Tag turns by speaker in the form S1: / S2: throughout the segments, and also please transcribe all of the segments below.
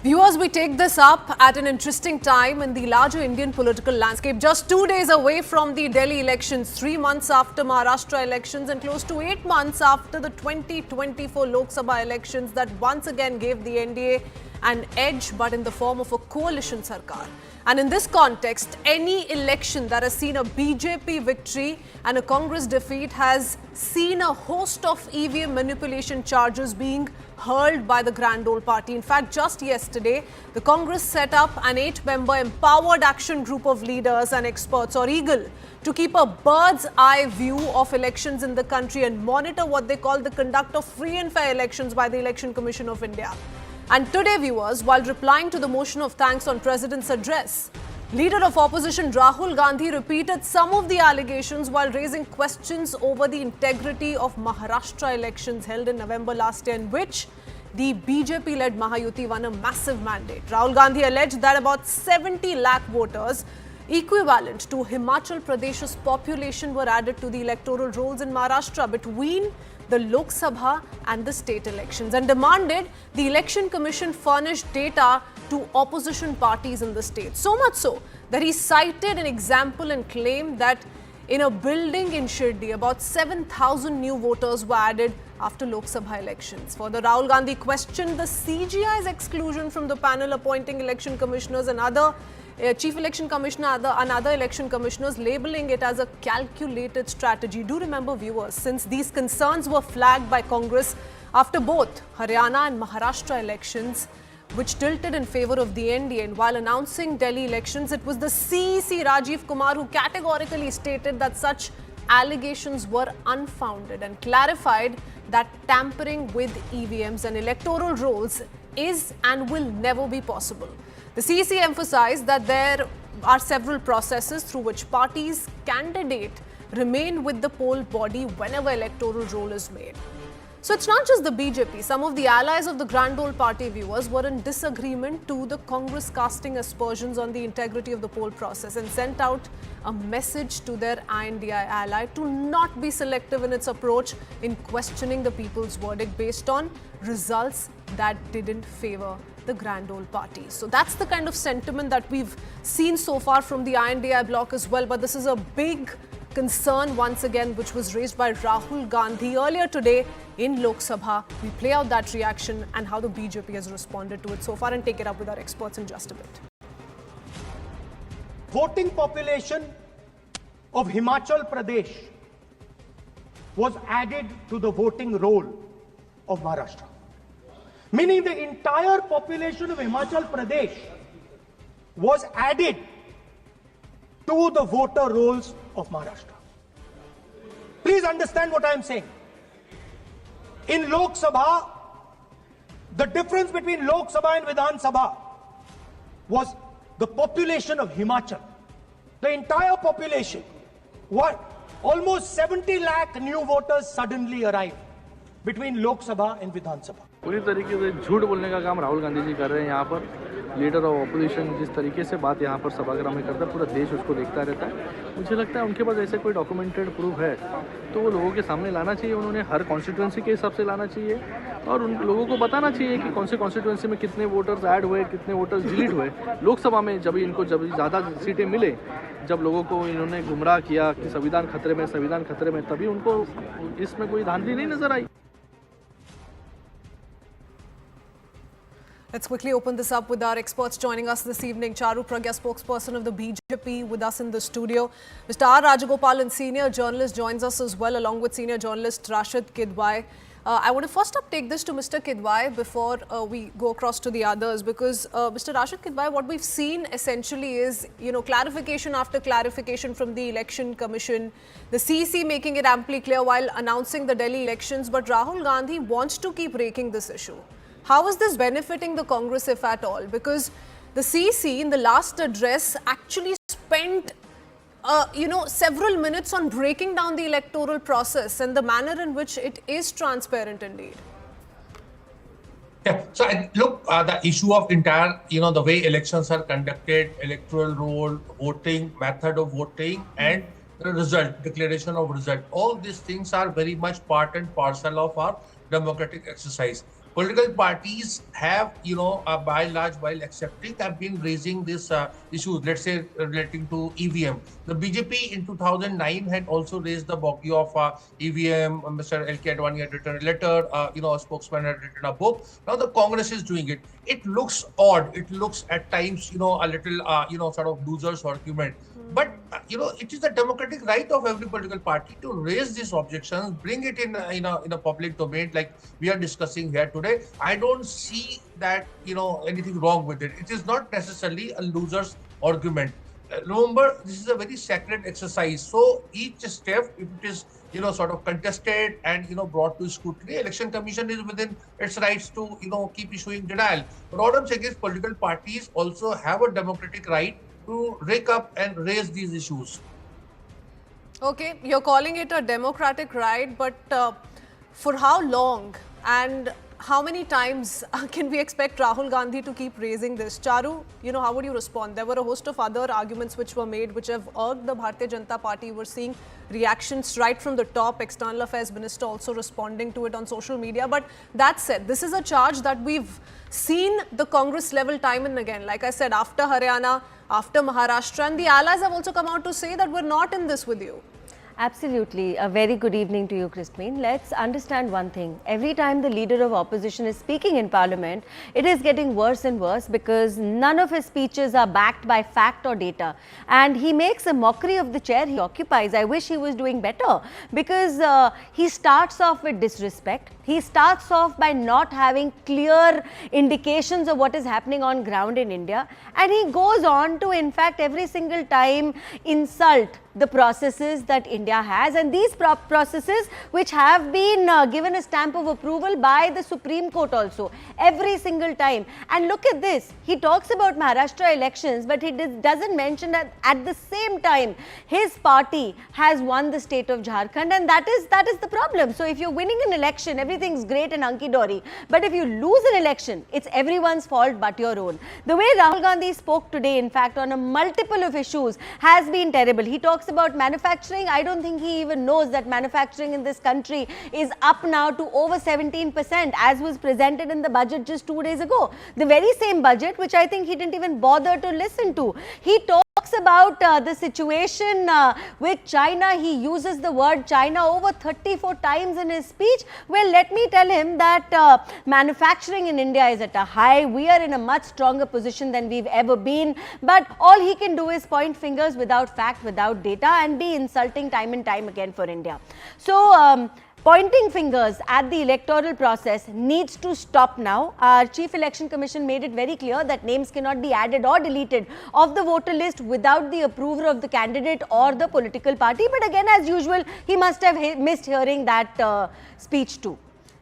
S1: Viewers, we take this up at an interesting time in the larger Indian political landscape. Just 2 days away from the Delhi elections, 3 months after Maharashtra elections and close to 8 months after the 2024 Lok Sabha elections that once again gave the NDA an edge, but in the form of a coalition sarkar. And in this context, any election that has seen a BJP victory and a Congress defeat has seen a host of EVM manipulation charges being hurled by the Grand Old Party. In fact, just yesterday, the Congress set up an 8-member empowered action group of leaders and experts, or EAGLE, to keep a bird's eye view of elections in the country and monitor what they call the conduct of free and fair elections by the Election Commission of India. And today, viewers, while replying to the motion of thanks on President's address, Leader of Opposition Rahul Gandhi repeated some of the allegations while raising questions over the integrity of Maharashtra elections held in November last year, in which the BJP-led Mahayuti won a massive mandate. Rahul Gandhi alleged that about 70 lakh voters, equivalent to Himachal Pradesh's population, were added to the electoral rolls in Maharashtra between the Lok Sabha and the state elections, and demanded the Election Commission furnish data to opposition parties in the state. So much so that he cited an example and claimed that in a building in Shirdi, about 7,000 new voters were added after Lok Sabha elections. Further, Rahul Gandhi questioned the CGI's exclusion from the panel appointing election commissioners and other Chief Election Commissioner and other election commissioners, labeling it as a calculated strategy. Do remember, viewers, since these concerns were flagged by Congress after both Haryana and Maharashtra elections, which tilted in favor of the NDA. And while announcing Delhi elections, it was the CEC Rajiv Kumar who categorically stated that such allegations were unfounded and clarified that tampering with EVMs and electoral rolls is and will never be possible. The CEC emphasized that there are several processes through which parties candidate remain with the poll body whenever electoral roll is made. So it's not just the BJP. Some of the allies of the Grand Old Party, viewers, were in disagreement to the Congress casting aspersions on the integrity of the poll process and sent out a message to their INDI ally to not be selective in its approach in questioning the people's verdict based on results that didn't favor the Grand Old Party. So that's the kind of sentiment that we've seen so far from the INDI bloc as well. But this is a big concern once again, which was raised by Rahul Gandhi earlier today in Lok Sabha. We play out that reaction and how the BJP has responded to it so far and take it up with our experts in just a bit.
S2: Voting population of Himachal Pradesh was added to the voting roll of Maharashtra. Meaning the entire population of Himachal Pradesh was added to the voter rolls of Maharashtra. Please understand what I am saying. In Lok Sabha, the difference between Lok Sabha and Vidhan Sabha was the population of Himachal. The entire population. What? Almost 70 lakh new voters suddenly arrived between Lok Sabha and Vidhan Sabha.
S3: पूरी तरीके से झूठ बोलने का काम राहुल गांधी जी कर रहे हैं। यहाँ पर लीडर ऑफ ऑपोजिशन जिस तरीके से बात यहाँ पर सभागृह में करता है, पूरा देश उसको देखता रहता है। मुझे लगता है उनके पास ऐसे कोई डॉक्यूमेंटेड प्रूफ है तो वो लोगों के सामने लाना चाहिए। उन्होंने हर कॉन्स्टिट्यूंसी के हिसाब से लाना चाहिए और उन लोगों को बताना चाहिए कि कौन से कॉन्स्टिट्यूंसी में कितने वोटर्स ऐड हुए, कितने वोटर्स डिलीट हुए। लोकसभा में जब ज़्यादा सीटें मिले, जब लोगों को इन्होंने गुमराह किया कि संविधान खतरे में, तभी उनको इसमें कोई धांधली नहीं नजर आई।
S1: Let's quickly open this up with our experts joining us this evening. Charu Pragya, spokesperson of the BJP, with us in the studio. Mr. R. Rajagopalan, senior journalist, joins us as well, along with senior journalist Rashid Kidwai. I want to first up take this to Mr. Kidwai before we go across to the others, because Mr. Rashid Kidwai, what we've seen essentially is, clarification after clarification from the Election Commission, the CEC making it amply clear while announcing the Delhi elections, but Rahul Gandhi wants to keep raking this issue. How is this benefiting the Congress, if at all? Because the CEC in the last address actually spent, several minutes on breaking down the electoral process and the manner in which it is transparent indeed.
S4: Yeah, so look, the issue of entire, the way elections are conducted, electoral roll, voting, method of voting, and the result, declaration of result, all these things are very much part and parcel of our democratic exercise. political parties have, by and large, while accepting, have been raising these issues, let's say, relating to EVM. The BJP in 2009 had also raised the bogey of EVM. Mr. L.K. Advani had written a letter, a spokesman had written a book. Now the Congress is doing it. It looks odd. It looks at times, a little, sort of loser's argument. But, it is the democratic right of every political party to raise these objections, bring it in a public domain like we are discussing here today. I don't see that, anything wrong with it. It is not necessarily a loser's argument. Remember, this is a very sacred exercise. So each step, if it is, sort of contested and, brought to scrutiny, Election Commission is within its rights to, keep issuing denial. But what I'm saying is political parties also have a democratic right to rake up and raise these issues.
S1: Okay, you're calling it a democratic right, but for how long and how many times can we expect Rahul Gandhi to keep raising this? Charu, how would you respond? There were a host of other arguments which were made, which have irked the Bharatiya Janata Party. We're seeing reactions right from the top, External Affairs Minister also responding to it on social media. But that said, this is a charge that we've seen the Congress level time and again. Like I said, after Haryana, after Maharashtra, and the allies have also come out to say that we're not in this with you.
S5: Absolutely. A very good evening to you, Christine. Let's understand one thing. Every time the leader of opposition is speaking in parliament, it is getting worse and worse because none of his speeches are backed by fact or data. And he makes a mockery of the chair he occupies. I wish he was doing better because he starts off with disrespect. He starts off by not having clear indications of what is happening on ground in India. And he goes on to, in fact, every single time insult the processes that India has, and these processes which have been given a stamp of approval by the Supreme Court also, every single time. And look at this, he talks about Maharashtra elections, but he doesn't mention that at the same time, his party has won the state of Jharkhand, and that is the problem. So if you're winning an election, everything's great and hunky-dory, but if you lose an election, it's everyone's fault but your own. The way Rahul Gandhi spoke today, in fact, on a multiple of issues has been terrible. He talks about manufacturing. I don't think he even knows that manufacturing in this country is up now to over 17%, as was presented in the budget just 2 days ago. The very same budget which I think he didn't even bother to listen to. He talks about the situation with China. He uses the word China over 34 times in his speech. Well, let me tell him that manufacturing in India is at a high. We are in a much stronger position than we've ever been. But all he can do is point fingers without fact, without data, and be insulting time and time again for India. So, pointing fingers at the electoral process needs to stop now. Our Chief Election Commission made it very clear that names cannot be added or deleted of the voter list without the approval of the candidate or the political party. But again, as usual, he must have missed hearing that speech too.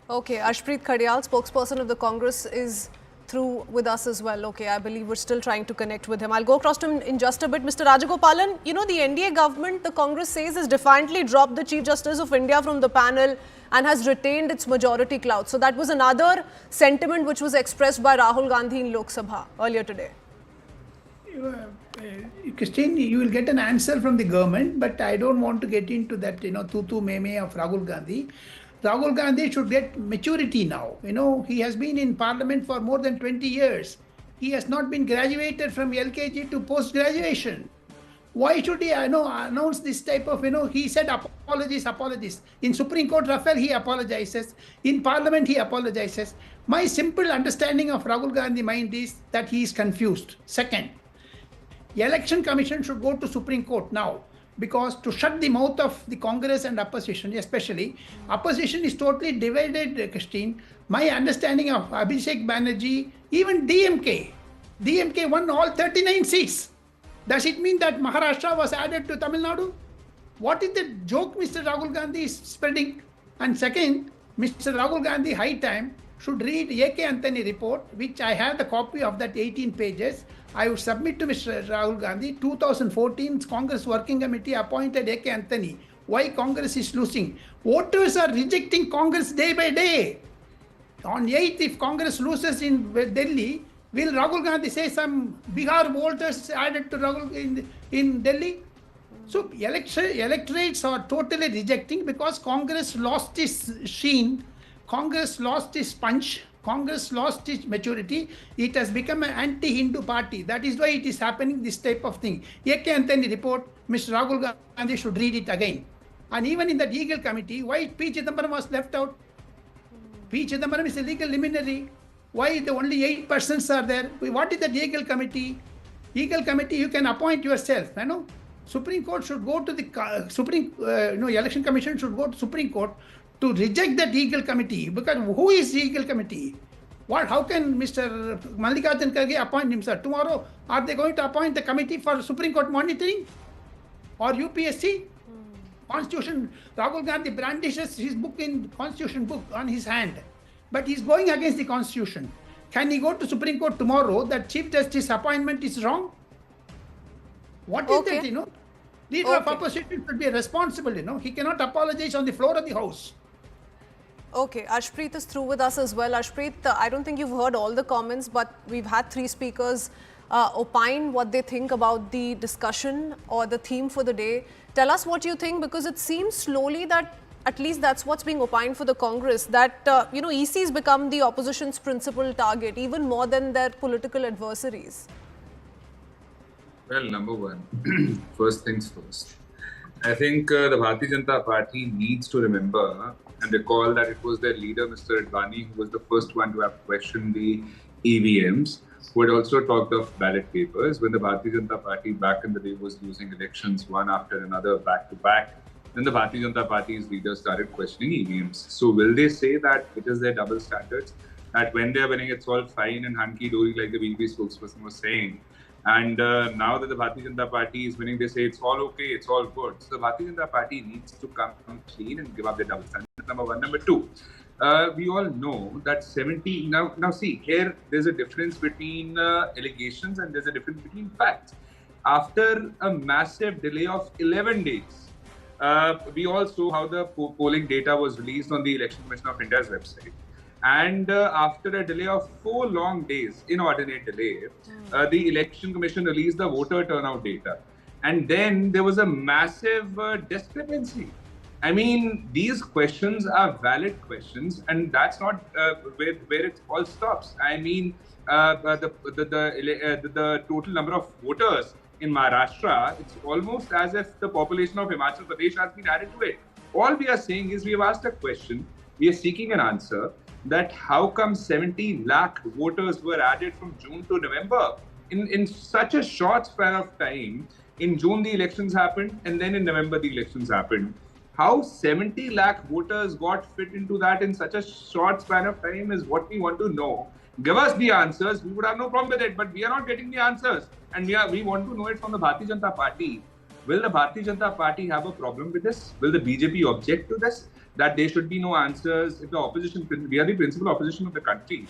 S1: Okay, Ashpreet Khadial, spokesperson of the Congress, is through with us as well. Okay, I believe we're still trying to connect with him. I'll go across to him in just a bit. Mr. Rajagopalan, the NDA government, the Congress says, has defiantly dropped the Chief Justice of India from the panel and has retained its majority clout. So that was another sentiment which was expressed by Rahul Gandhi in Lok Sabha earlier today.
S6: Christine, you will get an answer from the government, but I don't want to get into that, tutu meme of Rahul Gandhi. Rahul Gandhi should get maturity now. He has been in parliament for more than 20 years. He has not been graduated from LKG to post-graduation. Why should he announce this type of, he said apologies. In Supreme Court, Rafael, he apologizes. In parliament, he apologizes. My simple understanding of Rahul Gandhi mind is that he is confused. Second, the Election Commission should go to Supreme Court now. Because to shut the mouth of the Congress and opposition, especially, opposition is totally divided, Christine. My understanding of Abhishek Banerjee, even DMK won all 39 seats. Does it mean that Maharashtra was added to Tamil Nadu? What is the joke Mr. Rahul Gandhi is spreading? And second, Mr. Rahul Gandhi, high time, should read A.K. Anthony report, which I have the copy of that 18 pages. I would submit to Mr. Rahul Gandhi. 2014 Congress Working Committee appointed A.K. Anthony. Why Congress is losing? Voters are rejecting Congress day by day. On 8th, if Congress loses in Delhi, will Rahul Gandhi say some Bihar voters added to Rahul in Delhi? So electorates are totally rejecting because Congress lost its sheen, Congress lost its punch, Congress lost its maturity. It has become an anti-Hindu party. That is why it is happening, this type of thing. A.K. Anthony report, Mr. Rahul Gandhi should read it again. And even in the legal committee, why P. Chidambaram was left out? P. Chidambaram is a legal luminary. Why the only 8 persons are there? What is the legal committee? Legal committee, you can appoint yourself. You know, Supreme Court should go to the Election Commission should go to Supreme Court to reject the legal committee, because who is legal committee? What? How can Mr. Mallikarjun Kharge appoint himself? Tomorrow, are they going to appoint the committee for Supreme Court monitoring or UPSC? Constitution. Rahul Gandhi brandishes his book in Constitution book on his hand, but he's going against the Constitution. Can he go to Supreme Court tomorrow that Chief Justice appointment is wrong? What is that? Leader of opposition should be responsible. He cannot apologize on the floor of the House.
S1: Okay, Ashpreet is through with us as well. Ashpreet, I don't think you've heard all the comments, but we've had 3 speakers opine what they think about the discussion or the theme for the day. Tell us what you think, because it seems slowly that at least that's what's being opined for the Congress, that EC's become the opposition's principal target, even more than their political adversaries.
S7: Well, number one, first things first. I think the Bharatiya Janata Party needs to remember and recall that it was their leader, Mr. Advani, who was the first one to have questioned the EVMs, who had also talked of ballot papers when the Bharatiya Janata Party back in the day was losing elections one after another back to back. Then the Bharatiya Janata Party's leaders started questioning EVMs. So will they say that it is their double standards? That when they are winning, it's all fine and hunky-dory, like the BJP spokesperson was saying. And now that the Bharatiya Janata Party is winning, they say it's all okay, it's all good. So the Bharatiya Janata Party needs to come clean and give up their double standards. Number one. Number two, we all know that 70... Now see, here there's a difference between allegations and there's a difference between facts. After a massive delay of 11 days, we all saw how the polling data was released on the Election Commission of India's website. And after a delay of 4 long days, inordinate delay, the Election Commission released the voter turnout data. And then there was a massive discrepancy. I mean, these questions are valid questions, and that's not where it all stops. I mean, the total number of voters in Maharashtra, it's almost as if the population of Himachal Pradesh has been added to it. All we are saying is we have asked a question, we are seeking an answer, that how come 70 lakh voters were added from June to November in such a short span of time. In June, the elections happened, and then in November, the elections happened. How 70 lakh voters got fit into that in such a short span of time is what we want to know. Give us the answers. We would have no problem with it, but we are not getting the answers. And we want to know it from the Bharatiya Janata Party. Will the Bharatiya Janata Party have a problem with this? Will the BJP object to this? That there should be no answers? If the opposition, we are the principal opposition of the country.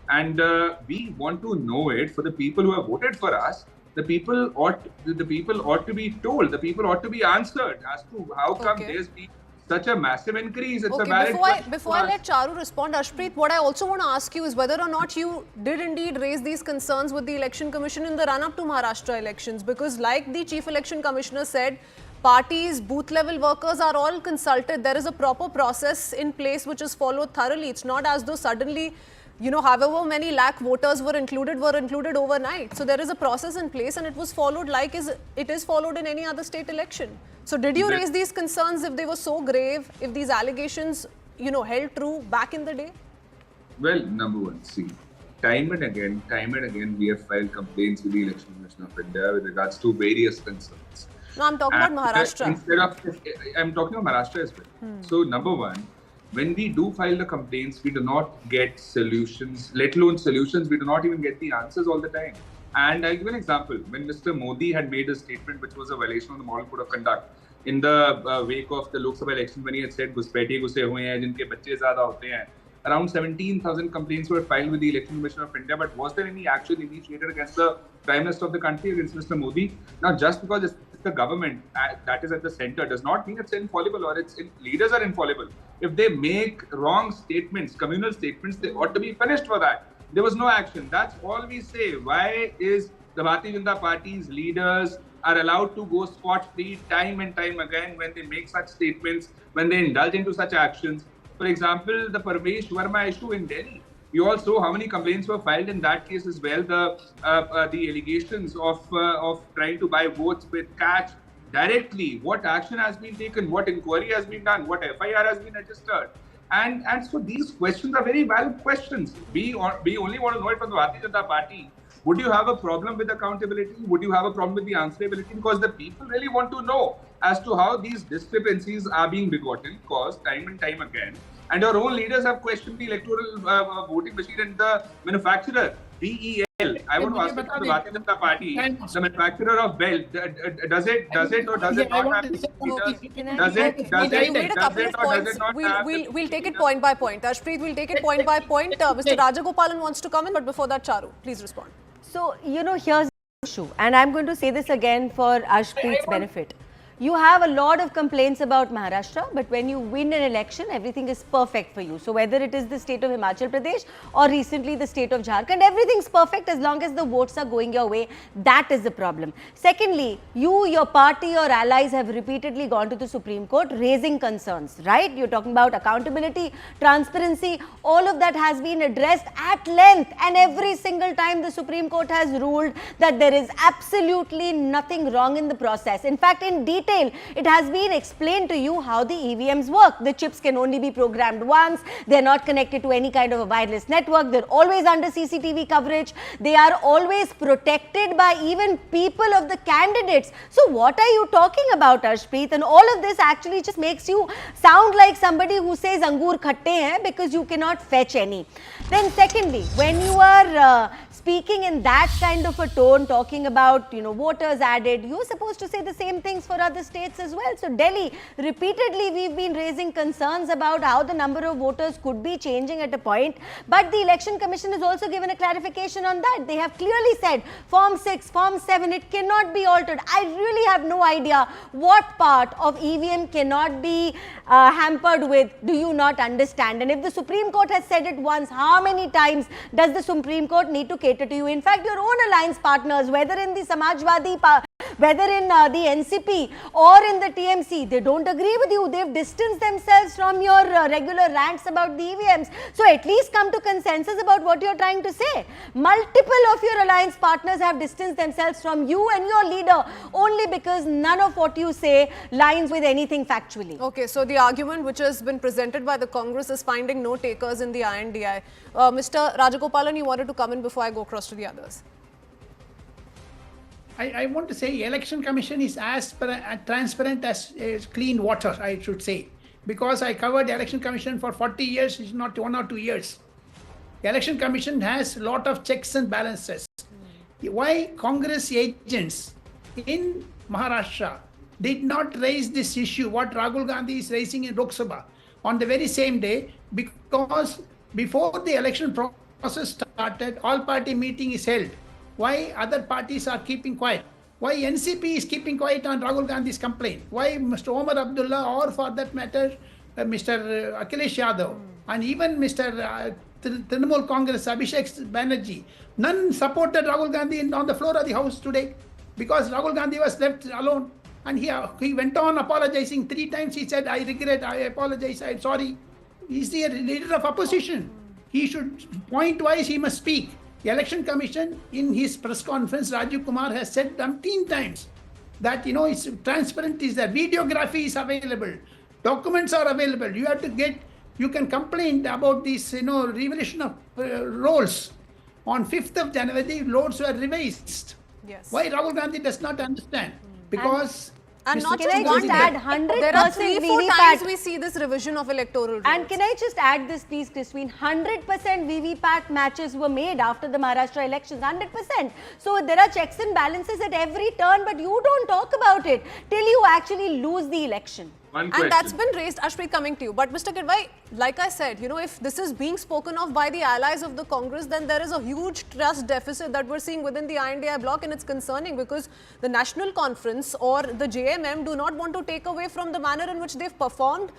S7: And we want to know it for the people who have voted for us. The people ought to be told. The people ought to be answered as to how come there's been such a massive increase. It's a valid
S1: before I let Charu respond, Ashpreet, what I also want to ask you is whether or not you did indeed raise these concerns with the Election Commission in the run-up to Maharashtra elections, because like the Chief Election Commissioner said, parties, booth level workers are all consulted. There is a proper process in place which is followed thoroughly. It's not as though suddenly, however many lakh voters were included overnight. So there is a process in place, and it was followed like it is followed in any other state election. So did you raise these concerns if they were so grave, if these allegations, held true back in the day?
S7: Well, number one, see, time and again, we have filed complaints with the Election Commission of India with regards to various concerns.
S1: No, I'm talking about Maharashtra.
S7: I'm talking about Maharashtra as well. So, number one, when we do file the complaints, we do not get solutions, let alone solutions, we do not even get the answers all the time. And I'll give an example. When Mr. Modi had made a statement which was a violation of the Model Code of Conduct in the wake of the Lok Sabha election, when he had said, "Guspeti gusse hue hain, jinke bacche zyada hote hain," around 17,000 complaints were filed with the Election Commission of India. But was there any action initiated against the Prime Minister of the country, against Mr. Modi? Now, just because it's the government that is at the center does not mean it's infallible or leaders are infallible. If they make wrong statements, communal statements, they ought to be punished for that. There was no action. That's all we say. Why is the Bharatiya Janata Party's leaders are allowed to go scot-free time and time again when they make such statements, when they indulge into such actions? For example, the Parvesh Verma issue in Delhi. You all saw how many complaints were filed in that case as well. The allegations of trying to buy votes with cash directly. What action has been taken? What inquiry has been done? What FIR has been registered? And so these questions are very valid questions. We only want to know it from the Bharatiya Janata Party. Would you have a problem with accountability? Would you have a problem with the answerability? Because the people really want to know as to how these discrepancies are being begotten, caused time and time again. And your own leaders have questioned the electoral voting machine and the manufacturer, BEL. I want to ask the Bharatiya Janata Party, the manufacturer of BEL, does it or does it not have
S1: We'll take it point by point. Ashpreet, we'll take it point by point. Mr. Rajagopalan wants to come in, but before that, Charu, please respond.
S5: So, here's the issue, and I'm going to say this again for Ashpreet's benefit. You have a lot of complaints about Maharashtra, but when you win an election, everything is perfect for you. So whether it is the state of Himachal Pradesh or recently the state of Jharkhand, everything's perfect as long as the votes are going your way. That is the problem. Secondly, you, your party, your allies have repeatedly gone to the Supreme Court raising concerns, right? You're talking about accountability, transparency, all of that has been addressed at length, and every single time the Supreme Court has ruled that there is absolutely nothing wrong in the process. In fact, in detail, it has been explained to you how the EVMs work. The chips can only be programmed once. They're not connected to any kind of a wireless network. They're always under CCTV coverage. They are always protected by even people of the candidates. So what are you talking about, Ashpreet? And all of this actually just makes you sound like somebody who says Angur khatte hain because you cannot fetch any. Then secondly, when you are speaking in that kind of a tone, talking about, voters added, you're supposed to say the same things for other states as well. So Delhi, repeatedly we've been raising concerns about how the number of voters could be changing at a point, but the Election Commission has also given a clarification on that. They have clearly said Form 6, Form 7, it cannot be altered. I really have no idea what part of EVM cannot be hampered with. Do you not understand? And if the Supreme Court has said it once, how many times does the Supreme Court need to cater to you? In fact, your own alliance partners, whether in the Samajwadi whether in the NCP or in the TMC, they don't agree with you. They've distanced themselves from your regular rants about the EVMs. So at least come to consensus about what you're trying to say. Multiple of your alliance partners have distanced themselves from you and your leader only because none of what you say lines with anything factually.
S1: Okay, so the argument which has been presented by the Congress is finding no takers in the INDI. Mr. Rajagopalan, you wanted to come in before I go across to the others.
S6: I want to say Election Commission is as transparent as clean water, I should say. Because I covered the Election Commission for 40 years, it's not 1 or 2 years. The Election Commission has a lot of checks and balances. Why Congress agents in Maharashtra did not raise this issue, what Rahul Gandhi is raising in Lok Sabha, on the very same day, because before the election process started, all-party meeting is held. Why other parties are keeping quiet? Why NCP is keeping quiet on Rahul Gandhi's complaint? Why Mr. Omar Abdullah or for that matter, Mr. Akhilesh Yadav and even Mr. Trinamool Congress, Abhishek Banerjee, none supported Rahul Gandhi on the floor of the House today because Rahul Gandhi was left alone. And he went on apologizing 3 times. He said, I regret, I apologize, I'm sorry. He's the leader of opposition. He should, point-wise, he must speak. The Election Commission, in his press conference, Rajiv Kumar has said 18 times that, it's transparent, is that videography is available, documents are available. You can complain about this, revelation of rolls. On 5th of January, the rolls were revised.
S1: Yes.
S6: Why Rahul Gandhi does not understand? Because
S1: And
S6: Mr.
S1: not
S5: Can
S1: just
S5: I
S1: one
S5: just
S1: time.
S5: add 100%
S1: There are 3-4
S5: VVPAT.
S1: times we see this revision of electoral rules.
S5: And can I just add this, please, Christine? 100% VVPAT matches were made after the Maharashtra elections. 100%. So there are checks and balances at every turn, but you don't talk about it till you actually lose the election.
S7: One question.
S1: And that's been raised, Ashpreet, coming to you. But Mr. Kidwai, like I said, if this is being spoken of by the allies of the Congress, then there is a huge trust deficit that we're seeing within the INDI bloc, and it's concerning because the National Conference or the JMM do not want to take away from the manner in which they've performed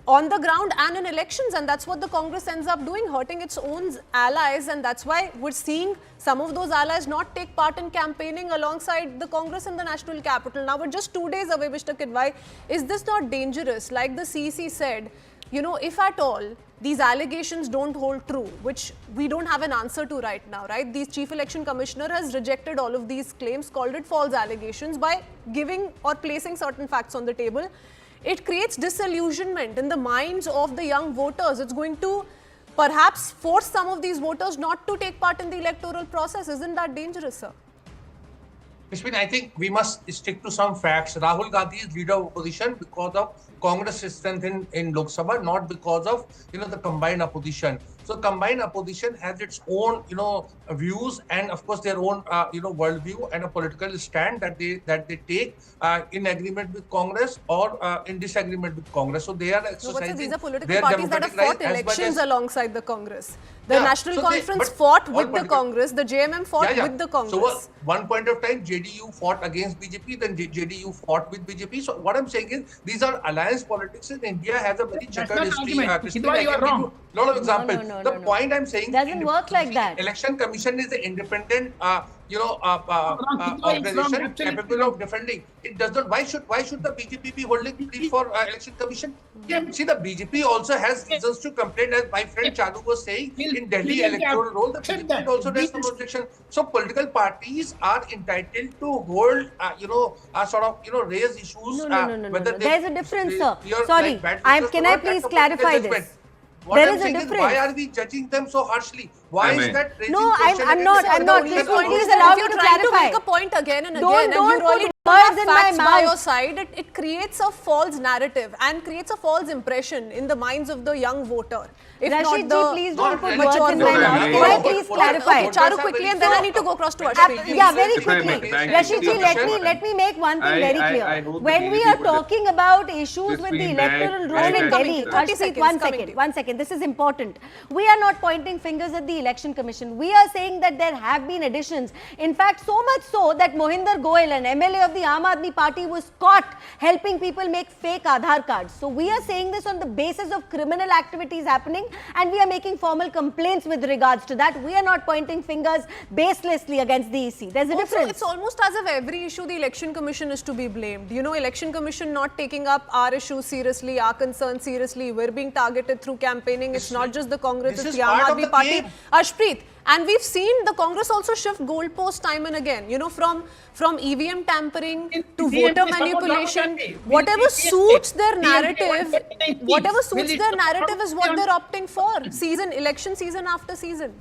S1: on the ground and in elections, and that's what the Congress ends up doing, hurting its own allies, and that's why we're seeing some of those allies not take part in campaigning alongside the Congress in the national capital. Now we're just 2 days away, Mr. Kidwai. Is this not dangerous? Like the CEC said, if at all these allegations don't hold true, which we don't have an answer to right now, right? The Chief Election Commissioner has rejected all of these claims, called it false allegations by giving or placing certain facts on the table. It creates disillusionment in the minds of the young voters. It's going to perhaps force some of these voters not to take part in the electoral process. Isn't that dangerous, sir?
S4: I think we must stick to some facts. Rahul Gandhi is leader of opposition because of Congress' strength in Lok Sabha, not because of the combined opposition. So combined opposition has its own views and of course their own worldview and a political stand that they take in agreement with Congress or in disagreement with Congress. So they are exercising.
S1: These are political parties that have fought elections alongside the Congress. The National Conference
S4: fought
S1: with the Congress. The JMM fought with the Congress.
S4: So one point of time, JDU fought against BJP, then JDU fought with BJP. So what I'm saying is, these are alliance politics in India has a very checkered history.
S6: You are wrong.
S4: A lot of examples. The point I'm saying
S5: doesn't work like that.
S4: Election Commission is an independent, organization capable of defending. It does not. Why should the BJP be holding brief for Election Commission? See, the BJP also has reasons to complain, as my friend Chadu was saying. In Delhi electoral roll, the BJP also does some objection. So political parties are entitled to hold, raise issues.
S5: No. There's a difference, sir. Sorry, can I please clarify this? There is a difference.
S4: Why are we judging them so harshly? Why is that raising
S5: No, I'm not. Please
S1: allow me to clarify. To make a point again and again, and you really don't have facts by your side, it creates a false narrative and creates a false impression in the minds of the young voter. If
S5: Rashid
S1: not the
S5: please don't put words in my mouth. Can I please clarify?
S1: Okay, Charu, quickly, and then I need to go across to Ashpreet.
S5: Yeah, very quickly. Rashid ji, let me make one thing very clear. When we are talking about issues with the electoral roll in Delhi, Ashpreet, one second. This is important. We are not pointing fingers at the Election Commission. We are saying that there have been additions. In fact, so much so that Mohinder Goel, an MLA of the Aam Aadmi Party, was caught helping people make fake Aadhaar cards. So we are saying this on the basis of criminal activities happening, and we are making formal complaints with regards to that. We are not pointing fingers baselessly against the EC. There's a difference.
S1: It's almost as if every issue the Election Commission is to be blamed. Election Commission not taking up our issues seriously, our concerns seriously. We're being targeted through campaigning. It's not just the Congress, it's the Aam Aadmi Party. Ashpreet, and we've seen the Congress also shift goalposts time and again, from EVM tampering to voter manipulation. Whatever suits their narrative, is what they're opting for, election season after season.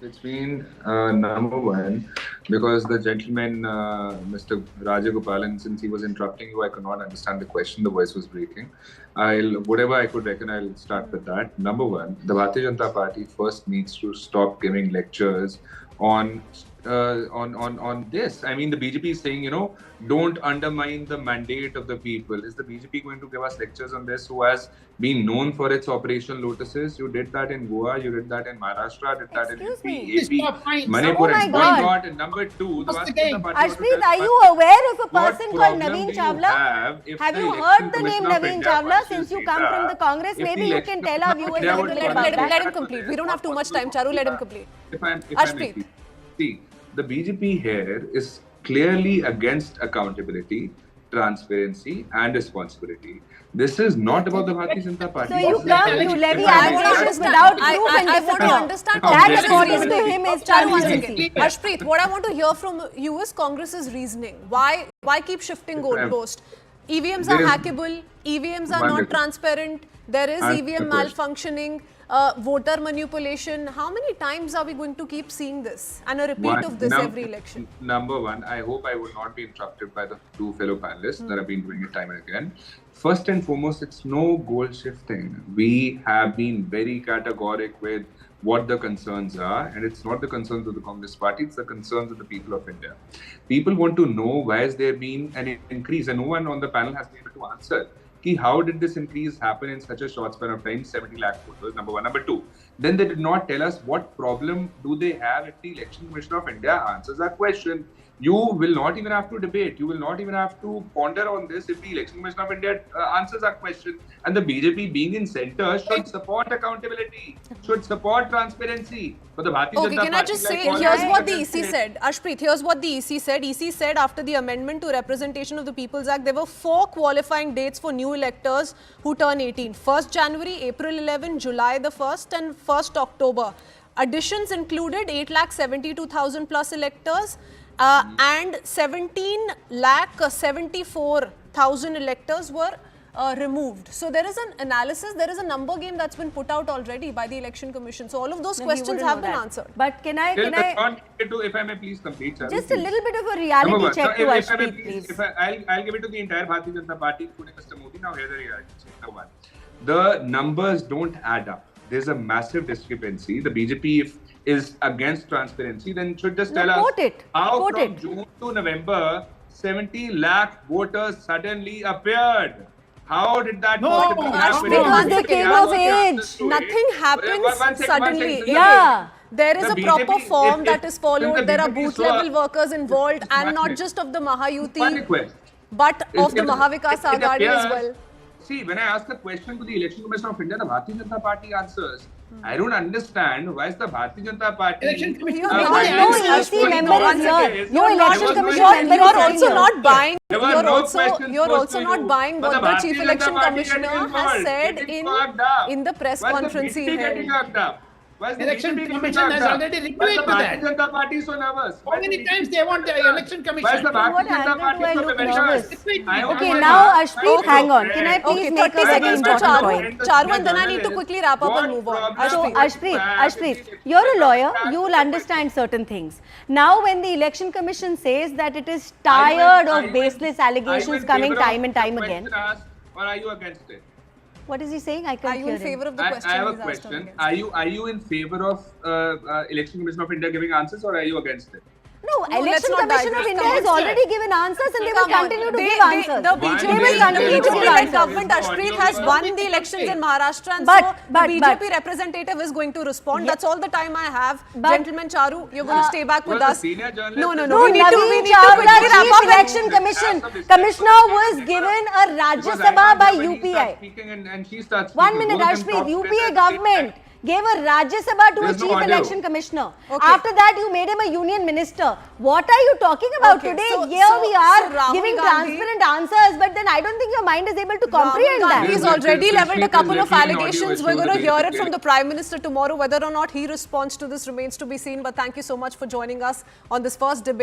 S7: It's been number one, because the gentleman, Mr. Rajagopalan, since he was interrupting you, I could not understand the question. The voice was breaking. Whatever I could reckon, I'll start with that. Number one, the Bharatiya Janata Party first needs to stop giving lectures on this. I mean, the BJP is saying, don't undermine the mandate of the people. Is the BJP going to give us lectures on this, who has been known for its Operation Lotuses? You did that in Goa, you did that in Maharashtra, did that in AP, Manipur, and God. And number two,
S5: Ashpreet, are you aware of a person called Naveen Chawla? Have you heard the name Naveen Chawla? Since you come from the Congress, maybe you can tell our viewers a little about that.
S1: Let him complete. We don't have too much time, Charu. Let him complete. Ashpreet.
S7: See, the BJP here is clearly against accountability, transparency and responsibility. This is not about the Bharatiya Janata Party.
S5: So you levy allegations without proof and
S1: I want to understand.
S5: That according to him is transparency.
S1: Ashpreet, what I want to hear from you is Congress's reasoning. Why keep shifting goalpost? EVMs are hackable, EVMs are not transparent, there is EVM malfunctioning. Voter manipulation. How many times are we going to keep seeing this and a repeat of this every election?
S7: Number one, I hope I will not be interrupted by the two fellow panelists that have been doing it time and again. First and foremost, it's no goal shifting. We have been very categoric with what the concerns are, and it's not the concerns of the Congress Party, it's the concerns of the people of India. People want to know why has there been an increase, and no one on the panel has been able to answer. How did this increase happen in such a short span of time, 70 lakh voters? Number one. Number two, Then they did not tell us what problem do they have if the Election Commission of India answers our question. You will not even have to debate. You will not even have to ponder on this if the Election Commission of India answers our question. And the BJP being in center should support accountability, should support transparency. But the Bharatiya
S1: Okay,
S7: Janata
S1: can I
S7: Party,
S1: just
S7: like
S1: say,
S7: all
S1: here's
S7: the
S1: what the
S7: others
S1: EC
S7: said.
S1: said. Ashpreet, here's what the EC said. EC said after the amendment to Representation of the People's Act, there were 4 qualifying dates for new electors who turn 18. 1st January, April 11, July the 1st and 1st October. Additions included 8,72,000 plus electors and 17,74,000 electors were removed. So there is an analysis, there is a number game that's been put out already by the Election Commission. So all of those questions have been answered.
S5: But can I
S7: If I may please complete, Charu,
S5: just a
S7: please.
S5: little bit of a reality check to
S7: if I may
S5: Ashpreet, please.
S7: I'll give it to the entire Bharatiya Janata Party, including Mr. Modi. Now here the reality check. Number one, the numbers don't add up. There's a massive discrepancy. The BJP, if is against transparency, then should just tell us how from June to November 70 lakh voters suddenly appeared. How did that possibly happen?
S5: Because they came of age.
S1: Nothing happens suddenly.
S5: Yeah.
S1: There is a proper form that is followed. There are
S7: BJP
S1: booth level workers involved, and not just of the Mahayuti, but of the Mahavikas Aghadi as well.
S7: See, when I ask a question to the Election Commission of India, the Bharatiya Janata Party answers. I don't understand why is the Bharatiya Janata Party.
S6: Election Commission.
S5: No EC member is here. No Election Commission member
S1: You're
S5: is
S1: also
S5: here.
S1: not buying.
S7: There were
S1: You're
S7: no
S1: also
S7: questions
S1: you're
S7: posed
S1: also
S7: to
S1: not
S7: you.
S1: buying
S7: But
S1: what
S7: the
S1: the
S7: Bharatiya
S1: Chief
S7: Janata
S1: Election
S7: Party
S1: Commissioner
S7: getting
S1: has
S7: involved,
S1: said
S7: getting clogged up.
S1: in the press
S7: Why is the
S1: conference he
S7: BJP getting
S1: held.
S7: clogged up? Why is the
S6: Election
S7: BJP
S6: Commission
S7: clogged
S6: has
S7: up?
S6: already
S7: Why is
S6: replied
S7: the
S6: to
S7: Bharatiya
S6: that.
S7: Janata Party so nervous?
S6: How many times they want the Election
S7: Why is
S6: Commission?
S7: the Bharatiya
S5: What
S7: Janata
S5: angle
S7: Party
S5: do I
S7: so
S5: look
S7: nervous?
S5: nervous?
S7: I
S5: Okay,
S7: want
S5: now
S7: to-
S5: Ashpreet, hang on. Can I please
S1: Okay,
S5: make
S1: 30
S5: a very
S1: seconds to
S5: important
S1: Charu.
S5: point?
S1: Charu, and then I need to quickly wrap up and move on.
S5: So,
S1: Ashpreet.
S5: Ashpreet, you're a lawyer, you will understand certain things. Now, when the Election Commission says that it is tired of baseless allegations coming time and time again,
S7: Or are you against it?
S5: what is he saying? I
S1: Are
S5: can't
S1: you
S5: hear
S1: in favor
S5: him.
S1: of the question?
S7: I have a
S1: he's asked
S7: question.
S1: against?
S7: Are you in favor of Election Commission of India giving answers, or are you against it?
S5: No,
S1: let's
S5: Election
S1: not
S5: Commission of
S1: digress.
S5: India has already given answers and they will
S1: Come on.
S5: continue to
S1: They-
S5: give
S1: they-
S5: answers.
S1: The
S7: Why
S1: BJP,
S7: do
S5: will
S7: they
S5: continue to
S1: BJP
S5: give
S1: led
S5: answers.
S1: government, Ashpreet, has won the elections in Maharashtra, and
S5: But-
S1: so
S5: but-
S1: the BJP representative is going to respond. That's all the time I have.
S5: But-
S1: Gentleman Charu, you're going to stay back with
S7: Well, the
S1: us.
S7: senior journalist
S1: No, no,
S7: is-
S1: no.
S5: No,
S1: We need to
S5: Naveen
S1: quickly
S5: Chawla,
S1: wrap
S5: Chief
S1: up.
S5: Election Commissioner was given a Rajya
S7: Because
S5: Sabha
S7: I'm
S5: by
S7: here when he
S5: UPI.
S7: starts speaking and she starts
S5: 1
S7: speaking.
S5: minute,
S7: Both of them
S5: Ashpreet.
S7: talk
S5: UPA
S7: straight at the
S5: government
S7: same time.
S5: gave a Rajya Sabha to a
S7: There's no
S5: Chief
S7: audio.
S5: Election Commissioner.
S1: Okay.
S5: After that, you made him a union minister. What are you talking about
S1: Okay,
S5: today?
S1: so-
S5: Here we
S1: so
S5: are
S1: Rahul
S5: giving
S1: Gandhi-
S5: transparent answers, but then I don't think your mind is able to comprehend
S1: Rahul
S5: that.
S1: Gandhi has
S7: There's
S1: already
S7: literally-
S1: leveled a
S7: there's
S1: couple of
S7: literally an audio
S1: allegations.
S7: which
S1: We're
S7: shows
S1: going to
S7: the
S1: hear it
S7: basic
S1: from the Prime Minister tomorrow. Whether or not he responds to this remains to be seen. But thank you so much for joining us on this first debate.